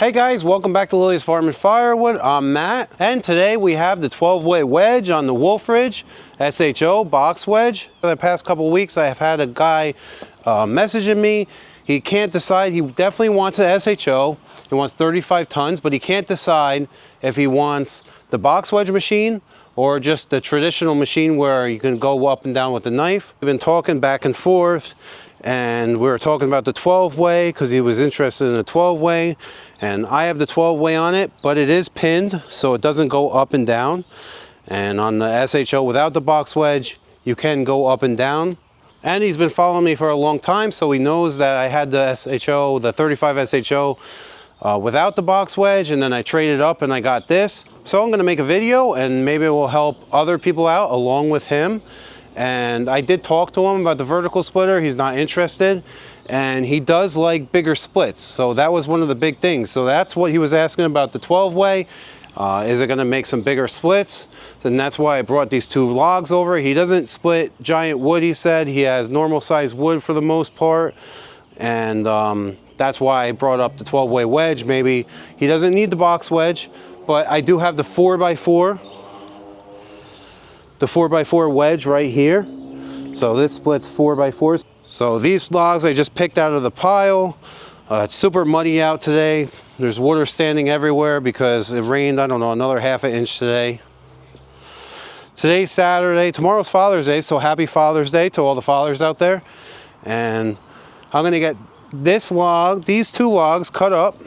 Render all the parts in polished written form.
Hey guys, welcome back to Lily's Farm and Firewood. I'm Matt, and today we have the 12-way wedge on the Wolf Ridge SHO box wedge. For the past couple of weeks, I have had a guy messaging me. He can't decide. He definitely wants an SHO. He wants 35 tons, but he can't decide if he wants the box wedge machine or just the traditional machine where you can go up and down with the knife. We've been talking back and forth, and we were talking about the 12-way because he was interested in the 12-way. And I have the 12-way on it, but it is pinned, so it doesn't go up and down. And on the SHO without the box wedge, you can go up and down. And he's been following me for a long time, so he knows that I had the SHO, the 35 SHO, without the box wedge, and then I traded up and I got this. So I'm gonna make a video, and maybe it will help other people out along with him. And I did talk to him about the vertical splitter. He's not interested, and he does like bigger splits, so that was one of the big things. So that's what he was asking about the 12-way. Is it going to make some bigger splits? And that's why I brought these two logs over. He doesn't split giant wood, he said. He has normal size wood for the most part, and that's why I brought up the 12-way wedge. Maybe he doesn't need the box wedge, but I do have the 4x4. The 4x4 wedge right here. So this splits 4x4s. So these logs I just picked out of the pile. It's super muddy out today. There's water standing everywhere because it rained, I don't know, another ½ inch today. Today's Saturday. Tomorrow's Father's Day, so happy Father's Day to all the fathers out there. And I'm gonna get this log, these two logs cut up.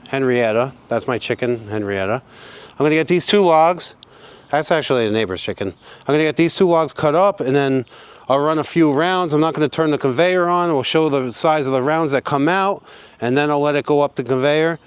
Henrietta, that's my chicken, Henrietta. I'm gonna get these two logs. That's actually a neighbor's chicken. I'm gonna get these two logs cut up, and then I'll run a few rounds. I'm not gonna turn the conveyor on. We'll show the size of the rounds that come out, and then I'll let it go up the conveyor.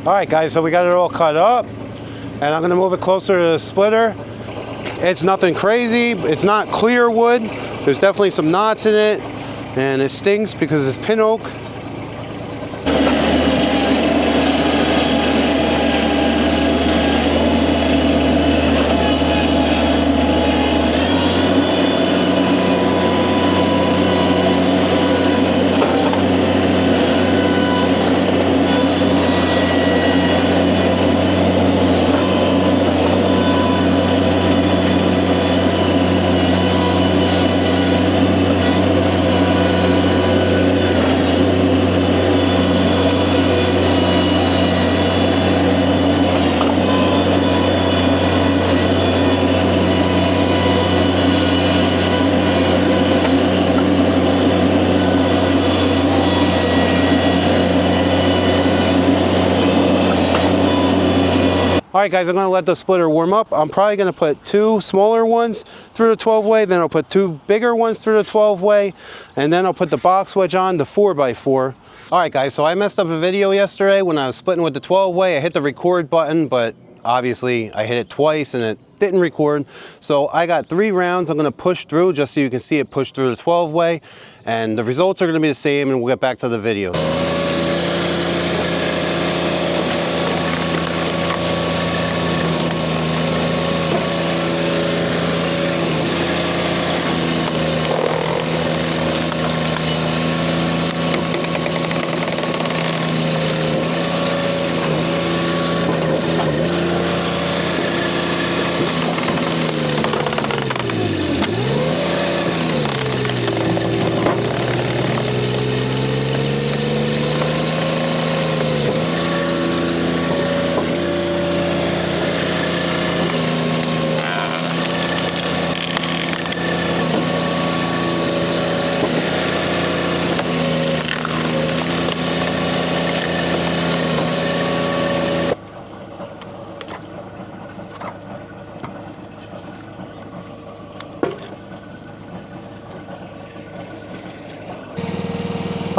All right guys, so we got it all cut up, and I'm gonna move it closer to the splitter. It's nothing crazy, it's not clear wood. There's definitely some knots in it, and it stinks because it's pin oak. All right guys, I'm gonna let the splitter warm up. I'm probably gonna put two smaller ones through the 12-way, then I'll put two bigger ones through the 12-way, and then I'll put the box wedge on the 4x4. All right guys, so I messed up a video yesterday when I was splitting with the 12-way. I hit the record button, but obviously I hit it twice and it didn't record. So I got 3 rounds I'm gonna push through just so you can see it push through the 12-way, and the results are gonna be the same, and we'll get back to the video.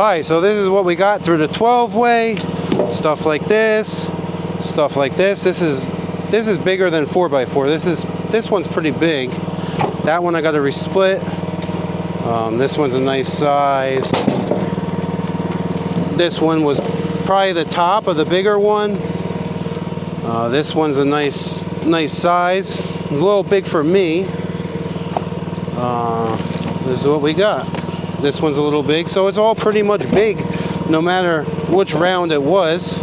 Alright, so this is what we got through the 12-way. Stuff like this. Stuff like this. This is bigger than 4x4. This one's pretty big. That one I got to resplit. This one's a nice size. This one was probably the top of the bigger one. This one's a nice size. It's a little big for me. This is what we got. This one's a little big, so it's all pretty much big, no matter which round it was.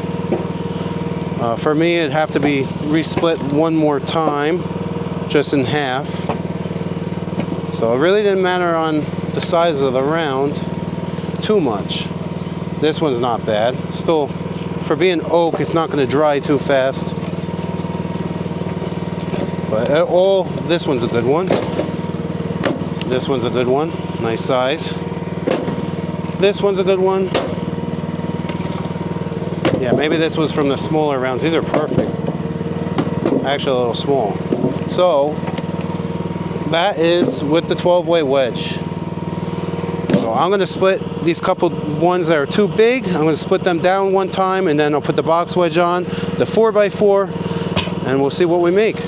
For me, it'd have to be resplit one more time, just in half. So it really didn't matter on the size of the round too much. This one's not bad. Still, for being oak, it's not going to dry too fast. But this one's a good one. This one's a good one. Nice size. This one's a good one. Yeah, maybe this was from the smaller rounds. These are perfect. Actually, a little small. So, that is with the 12-way wedge. So I'm going to split these couple ones that are too big. I'm going to split them down one time, and then I'll put the box wedge on, the 4x4, and we'll see what we make.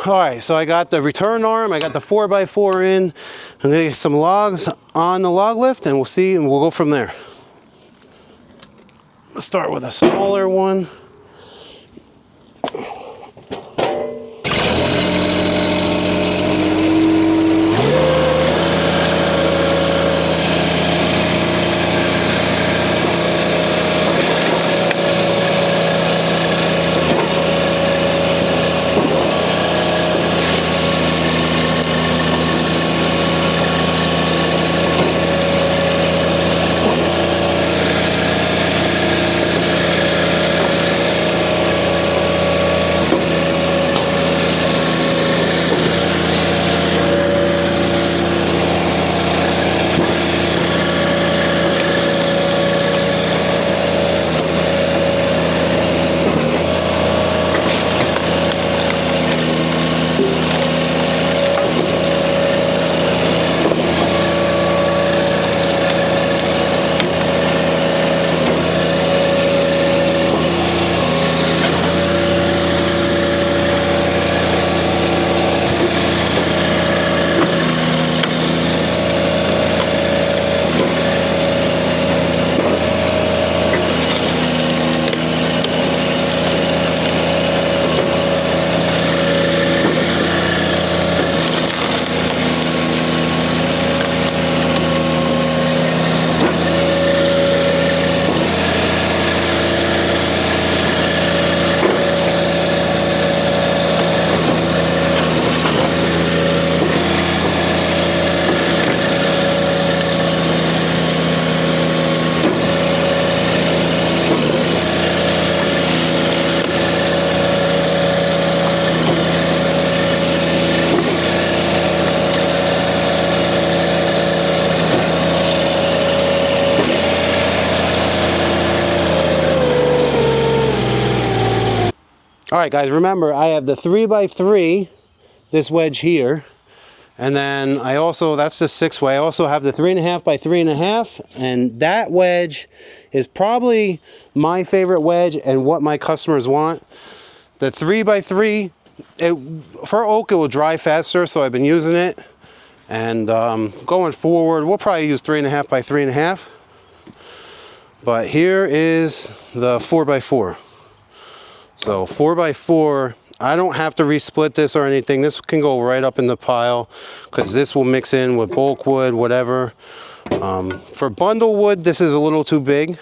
All right, so I got the return arm, I got the 4x4 in. I'm gonna get some logs on the log lift, and we'll see, and we'll go from there. Let's start with a smaller one. All right, guys, remember I have the 3x3, this wedge here. And then I also, that's the 6-way. I also have the 3.5 by 3.5, and that wedge is probably my favorite wedge and what my customers want. The 3x3, for oak, it will dry faster, so I've been using it. And going forward, we'll probably use 3.5 by 3.5. But here is the 4x4. So 4x4. I don't have to resplit this or anything. This can go right up in the pile because this will mix in with bulk wood, whatever. For bundle wood, this is a little too big.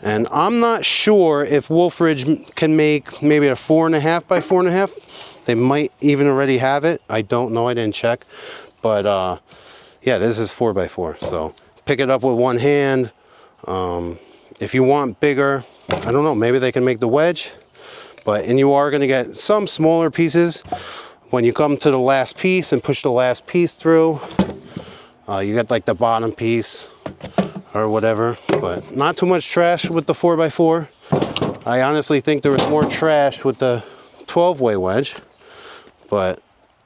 And I'm not sure if Wolfridge can make maybe a 4.5 by 4.5. They might even already have it. I don't know, I didn't check. But yeah, this is 4x4. So pick it up with one hand. If you want bigger, I don't know, maybe they can make the wedge. And you are going to get some smaller pieces when you come to the last piece and push the last piece through. You get like the bottom piece or whatever, but not too much trash with the 4x4. I honestly think there was more trash with the 12-way wedge, but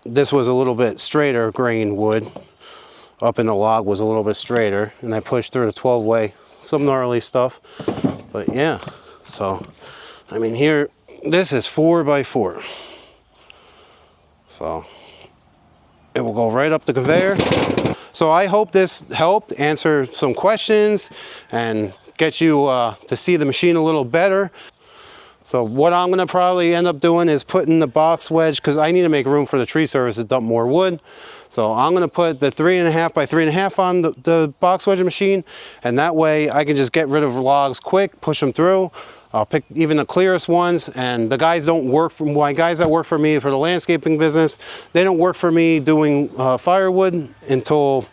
this was a little bit straighter grain wood. Up in the log was a little bit straighter, and I pushed through the 12-way, some gnarly stuff. But yeah, so I mean here, this is 4x4, so it will go right up the conveyor. So I hope this helped answer some questions and get you to see the machine a little better. So what I'm gonna probably end up doing is putting the box wedge, because I need to make room for the tree service to dump more wood. So I'm gonna put the 3.5 by 3.5 on the box wedge machine, and that way I can just get rid of logs quick, push them through. I'll pick even the clearest ones, and the guys don't work for, my guys that work for me for the landscaping business, they don't work for me doing firewood until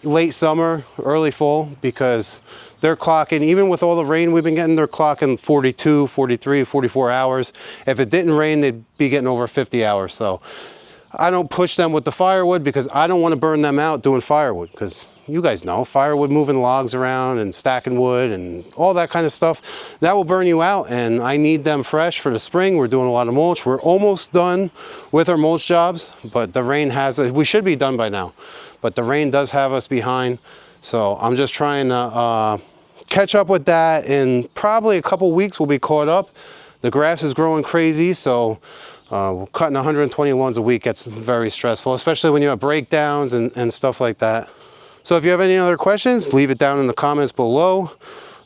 late summer, early fall, because they're clocking, even with all the rain we've been getting, they're clocking 42, 43, 44 hours. If it didn't rain, they'd be getting over 50 hours. So I don't push them with the firewood because I don't want to burn them out doing firewood, because you guys know, firewood, moving logs around and stacking wood and all that kind of stuff, that will burn you out, and I need them fresh for the spring. We're doing a lot of mulch. We're almost done with our mulch jobs, but the rain has, we should be done by now, but the rain does have us behind. So I'm just trying to catch up with that. In probably a couple weeks, we'll be caught up. The grass is growing crazy, so cutting 120 lawns a week gets very stressful, especially when you have breakdowns and stuff like that. So if you have any other questions, leave it down in the comments below.